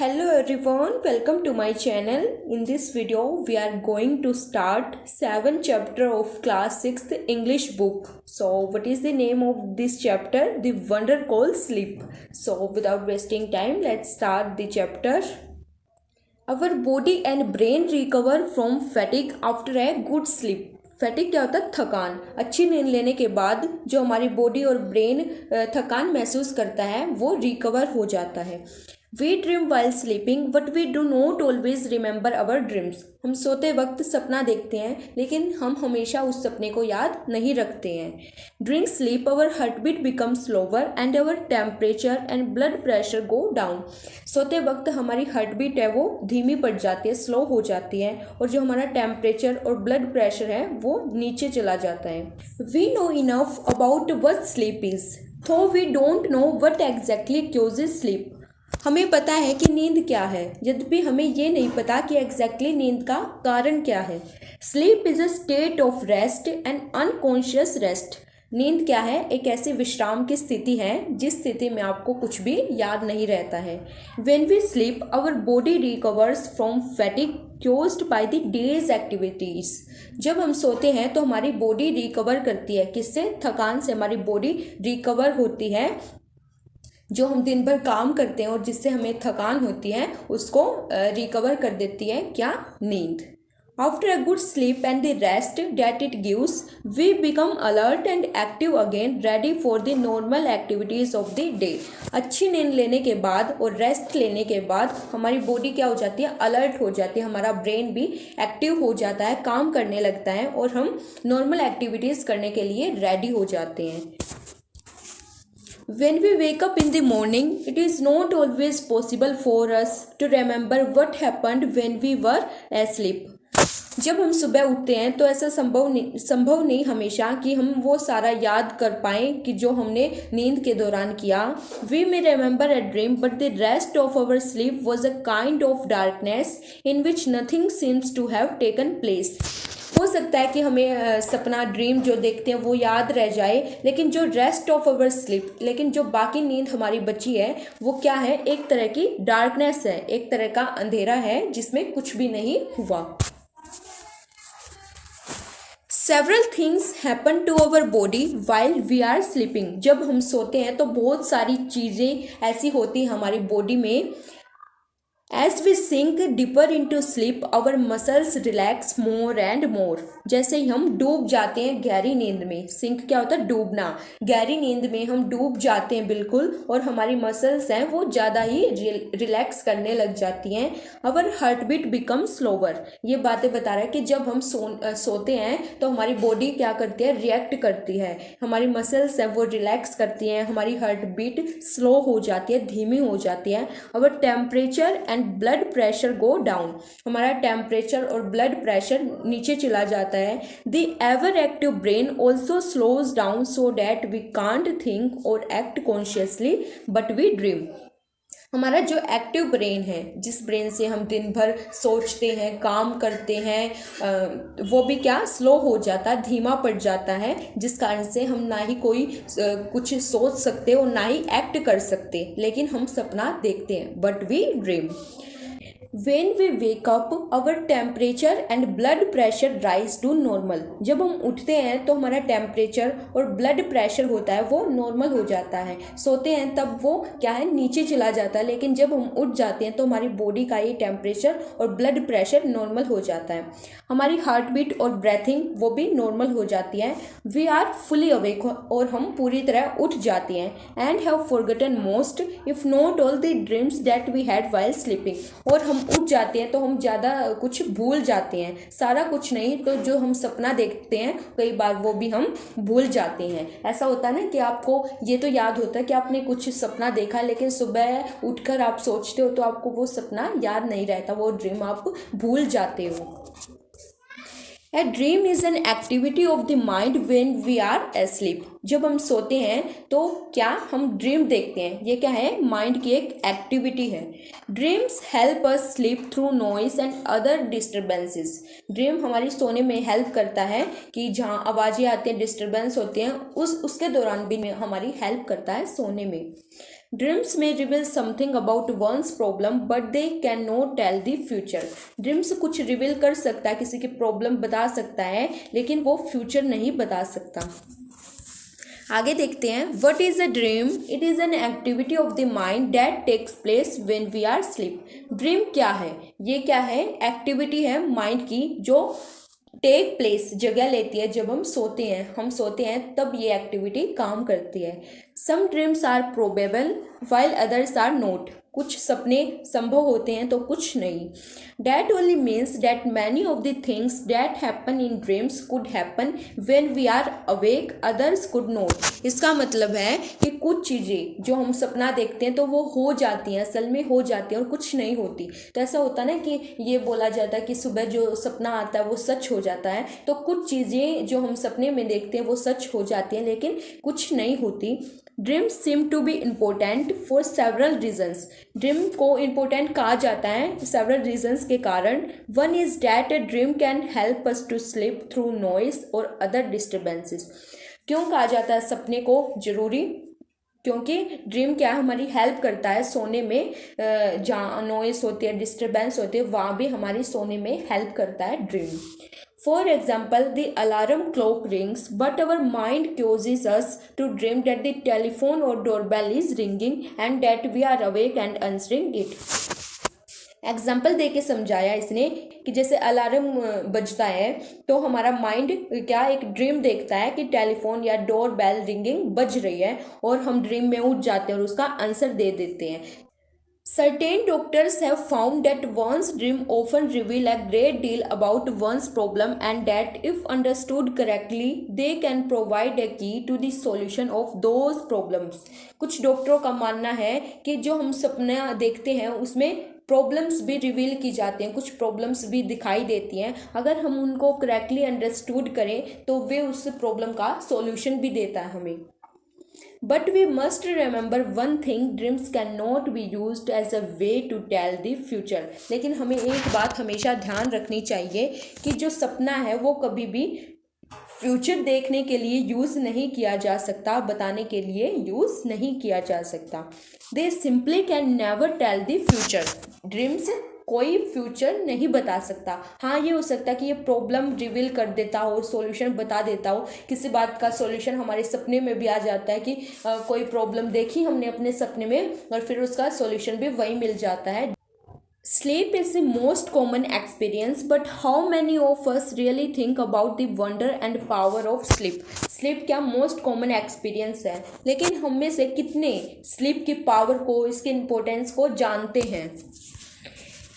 Hello everyone, welcome to my channel. In this video, we are going to start 7th chapter of class 6th English book. So, what is the name of this chapter? The Wonder Called Sleep. So, without wasting time, let's start the chapter. Our body and brain recover from fatigue after a good sleep. फैटिक क्या होता है? थकान. अच्छी नींद लेने के बाद जो हमारी बॉडी और ब्रेन थकान महसूस करता है वो रिकवर हो जाता है. We dream while sleeping but we do not always remember our dreams. हम सोते वक्त सपना देखते हैं लेकिन हम हमेशा उस सपने को याद नहीं रखते हैं. During sleep our heart beat become slower and our temperature and blood pressure go down. सोते वक्त हमारी हार्ट बीट है वो धीमी पड़ जाती है, स्लो हो जाती है और जो हमारा टेम्परेचर और ब्लड प्रेशर है वो नीचे चला जाता है. We know enough about what sleep is though we don't know what exactly causes sleep. हमें पता है कि नींद क्या है, यद्यपि हमें ये नहीं पता कि एग्जैक्टली नींद का कारण क्या है. Sleep is a state of rest and unconscious rest. नींद क्या है? एक ऐसी विश्राम की स्थिति है जिस स्थिति में आपको कुछ भी याद नहीं रहता है. When we sleep our body recovers from fatigue caused by the day's activities. जब हम सोते हैं तो हमारी बॉडी रिकवर करती है. किससे? थकान से हमारी बॉडी रिकवर होती है. जो हम दिन भर काम करते हैं और जिससे हमें थकान होती है उसको रिकवर कर देती है क्या? नींद. After a good sleep and the rest that it gives we become alert and active again ready for the normal activities of the day. अच्छी नींद लेने के बाद और रेस्ट लेने के बाद हमारी बॉडी क्या हो जाती है? अलर्ट हो जाती है. हमारा ब्रेन भी एक्टिव हो जाता है, काम करने लगता है और हम नॉर्मल एक्टिविटीज़ करने के लिए रेडी हो जाते हैं. When we wake up in the morning, it is not always possible for us to remember what happened when we were asleep. जब हम सुबह उठते हैं तो ऐसा संभव नहीं हमेशा कि हम वो सारा याद कर पाएँ कि जो हमने नींद के दौरान किया. We may remember a dream, but the rest of our sleep was a kind of darkness in which nothing seems to have taken place. हो सकता है कि हमें सपना ड्रीम जो देखते हैं वो याद रह जाए, लेकिन जो रेस्ट ऑफ अवर स्लीप, लेकिन जो बाकी नींद हमारी बची है वो क्या है? एक तरह की डार्कनेस है, एक तरह का अंधेरा है जिसमें कुछ भी नहीं हुआ. Several things happen to our body while we are sleeping. जब हम सोते हैं तो बहुत सारी चीज़ें ऐसी होती हैं हमारी बॉडी में. As we sink deeper into sleep, our muscles relax more and more. जैसे ही हम डूब जाते हैं गहरी नींद में. सिंक क्या होता है? डूबना. गहरी नींद में हम डूब जाते हैं बिल्कुल और हमारी मसल्स हैं वो ज़्यादा ही रिलैक्स करने लग जाती हैं. Our heartbeat becomes slower. ये बातें बता रहा है कि जब हम सोते हैं तो हमारी बॉडी क्या करती है? रिएक्ट करती है. हमारी मसल्स हैं वो रिलैक्स करती हैं, हमारी हार्ट बीट स्लो हो जाती है, धीमी हो जाती है. Our temperature and blood pressure go down. हमारा टेम्परेचर और ब्लड प्रेशर नीचे चला जाता है. The ever active brain also slows down so that we can't think or act consciously but we dream. हमारा जो एक्टिव ब्रेन है, जिस ब्रेन से हम दिन भर सोचते हैं, काम करते हैं, वो भी क्या? स्लो हो जाता है, धीमा पड़ जाता है, जिस कारण से हम ना ही कोई कुछ सोच सकते और ना ही एक्ट कर सकते, लेकिन हम सपना देखते हैं. But we dream. When we wake up, our temperature and blood pressure rise to normal. जब हम उठते हैं तो हमारा टेम्परेचर और ब्लड प्रेशर होता है वो नॉर्मल हो जाता है. सोते हैं तब वो क्या है? नीचे चला जाता है, लेकिन जब हम उठ जाते हैं तो हमारी बॉडी का ये टेम्परेचर और ब्लड प्रेशर नॉर्मल हो जाता है. हमारी हार्ट बीट और ब्रेथिंग वो भी नॉर्मल हो जाती है. वी आर फुली अवेक और हम पूरी तरह उठ जाते हैं. And have forgotten most if not all the dreams that we had while sleeping. और हम उठ जाते हैं तो हम ज़्यादा कुछ भूल जाते हैं, सारा कुछ नहीं तो जो हम सपना देखते हैं कई बार वो भी हम भूल जाते हैं. ऐसा होता है ना कि आपको ये तो याद होता है कि आपने कुछ सपना देखा, लेकिन सुबह उठकर आप सोचते हो तो आपको वो सपना याद नहीं रहता, वो ड्रीम आप भूल जाते हो. A dream is an activity of the mind when we are asleep. जब हम सोते हैं तो क्या हम ड्रीम देखते हैं। ये क्या है, माइंड की एक एक्टिविटी है। Dreams help us sleep through noise and other disturbances. Dream हमारी सोने में हेल्प करता है कि जहाँ आवाज़ें आती हैं, डिस्टर्बेंस होते हैं, उसके दौरान भी हमारी हेल्प करता है सोने में। ड्रीम्स में reveal something about one's problem but they can not tell the future. Dreams कुछ रिवील कर सकता है, किसी की प्रॉब्लम बता सकता है, लेकिन वो फ्यूचर नहीं बता सकता। आगे देखते हैं, what is a dream? It is an activity of the mind that takes place when we are sleep. Dream क्या है? ये क्या है? एक्टिविटी है माइंड की जो टेक प्लेस, जगह लेती है जब हम सोते हैं। हम सोते हैं तब ये एक्टिविटी काम करती है। Some dreams are probable while others are not. कुछ सपने संभव होते हैं तो कुछ नहीं। That only means that many of the things that happen in dreams could happen when we are awake, others could not. इसका मतलब है कि कुछ चीज़ें जो हम सपना देखते हैं तो वो हो जाती हैं, असल में हो जाती हैं, और कुछ नहीं होती। तो ऐसा होता है ना कि ये बोला जाता है कि सुबह जो सपना आता है वो सच हो जाता है। तो कुछ चीज़ें जो हम सपने में देखते हैं वो सच हो जाती हैं, लेकिन कुछ नहीं होती। Dreams seem to be important for several reasons. Dream को इम्पोर्टेंट कहा जाता है सेवरल रीजन्स के कारण। One is that a dream can help us to sleep through noise और अदर डिस्टर्बेंसेस। क्यों कहा जाता है सपने को जरूरी? क्योंकि ड्रीम क्या हमारी हेल्प करता है सोने में। जहाँ नॉइस होती है, डिस्टर्बेंस होती है, वहाँ भी हमारी सोने में हेल्प करता है dream. For example, the alarm clock rings, but our mind causes us to dream that the telephone or doorbell is ringing and that we are awake and answering it. Example दे के समझाया इसने कि जैसे alarm बजता है तो हमारा माइंड क्या एक ड्रीम देखता है कि टेलीफोन या डोर बेल रिंगिंग बज रही है, और हम ड्रीम में उठ जाते हैं और उसका आंसर दे देते हैं। Certain doctors have found that one's dream often reveal a great deal about one's problem and that if understood correctly, they can provide a key to the solution of those problems. कुछ डॉक्टरों का मानना है कि जो हम सपना देखते हैं उसमें प्रॉब्लम्स भी रिवील की जाती हैं, कुछ प्रॉब्लम्स भी दिखाई देती हैं। अगर हम उनको करेक्टली अंडरस्टूड करें तो वे उस प्रॉब्लम का सॉल्यूशन भी देता है हमें। But we must remember one thing, dreams cannot be used as a way to tell the future. लेकिन हमें एक बात हमेशा ध्यान रखनी चाहिए कि जो सपना है वो कभी भी फ्यूचर देखने के लिए यूज़ नहीं किया जा सकता, बताने के लिए यूज़ नहीं किया जा सकता। They simply can never tell the future. Dreams कोई फ्यूचर नहीं बता सकता। हाँ, ये हो सकता है कि ये प्रॉब्लम रिवील कर देता हो, सॉल्यूशन बता देता हो। किसी बात का सॉल्यूशन हमारे सपने में भी आ जाता है कि कोई प्रॉब्लम देखी हमने अपने सपने में और फिर उसका सॉल्यूशन भी वही मिल जाता है। Sleep is the most common experience, but how many of us really think about the wonder and power of sleep? Sleep क्या most common experience है, लेकिन हम में से कितने sleep की पावर को, इसके इम्पोर्टेंस को जानते हैं?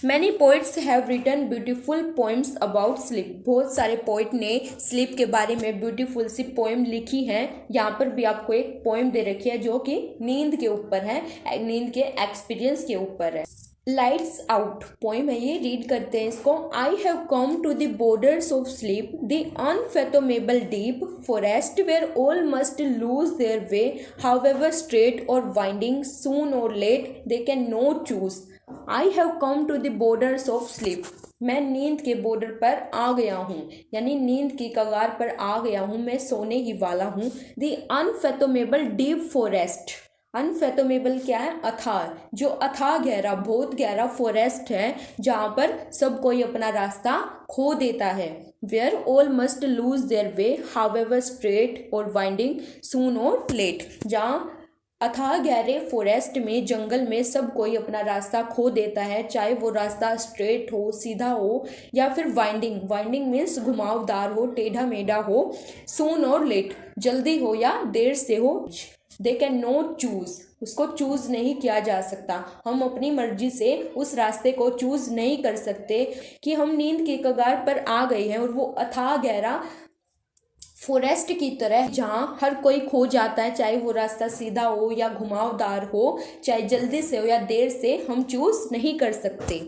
Many poets have written beautiful poems about sleep. बहुत सारे पोइट ने स्लीप के बारे में ब्यूटीफुल सी पोएम लिखी हैं। यहाँ पर भी आपको एक पोएम दे रखी है जो कि नींद के ऊपर है, नींद के एक्सपीरियंस के ऊपर है। लाइट्स आउट पोएम है ये, रीड करते हैं इसको। I have come to the borders of sleep, the unfathomable deep forest where all must lose their way, however straight और वाइंडिंग, सून और late they can not choose. I have come to the borders of sleep, मैं नींद के border पर आ गया हूँ, यानी नींद की कगार पर आ गया हूँ, मैं सोने ही वाला हूँ। द अनफेथोमेबल डीप फॉरेस्ट, अनफेथोमेबल क्या है? अथाह, जो अथाह गहरा, बहुत गहरा फॉरेस्ट है जहाँ पर सब कोई अपना रास्ता खो देता है। Where all must lose their way, however straight और वाइंडिंग, सून और लेट, जहाँ अथाह गहरे फॉरेस्ट में, जंगल में सब कोई अपना रास्ता खो देता है, चाहे वो रास्ता स्ट्रेट हो, सीधा हो, या फिर वाइंडिंग, वाइंडिंग मीन्स घुमावदार हो, टेढ़ा मेढ़ा हो, सून और लेट, जल्दी हो या देर से हो। दे कैन नॉट चूज, उसको चूज नहीं किया जा सकता। हम अपनी मर्जी से उस रास्ते को चूज नहीं कर सकते कि हम नींद की कगार पर आ गए हैं और वो अथाह गहरा फॉरेस्ट की तरह जहाँ हर कोई खो जाता है, चाहे वो रास्ता सीधा हो या घुमावदार हो, चाहे जल्दी से हो या देर से, हम चूज नहीं कर सकते।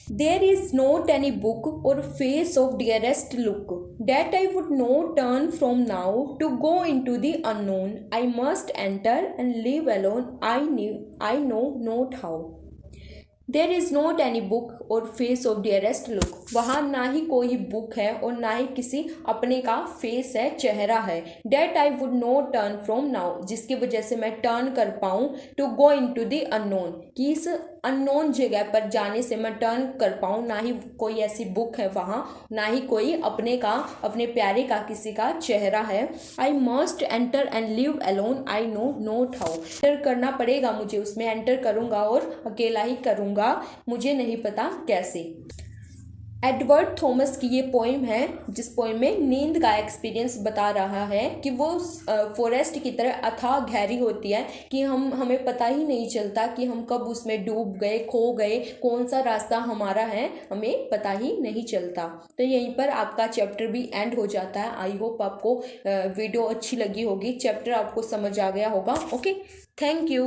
There is not any book or face of dearest look that I would not turn from now to go into the unknown. I must enter and live alone. I know not how. There is not any book और face of dearest look, वहाँ ना ही कोई book है और ना ही किसी अपने का फेस है, चेहरा है. That I would not turn from now, जिसकी वजह से मैं टर्न कर पाऊँ to go into the unknown, कि इस अननोन जगह पर जाने से मैं टर्न कर पाऊँ. ना ही कोई ऐसी बुक है वहाँ, ना ही कोई अपने का, अपने प्यारे का किसी का चेहरा है. I must enter and live alone. I know not how. Enter करना पड़ेगा मुझे, उसमें एंटर करूँगा और अकेला ही करूँगा, मुझे नहीं पता कैसे. एडवर्ड थॉमस की ये पोइम है, जिस पोइम में नींद का एक्सपीरियंस बता रहा है कि वो फॉरेस्ट की तरह अथाह गहरी होती है कि हमें पता ही नहीं चलता कि हम कब उसमें डूब गए, खो गए, कौन सा रास्ता हमारा है, हमें पता ही नहीं चलता. तो यहीं पर आपका चैप्टर भी एंड हो जाता है. आई होप आपको वीडियो अच्छी लगी होगी, चैप्टर आपको समझ आ गया होगा. Okay, thank you.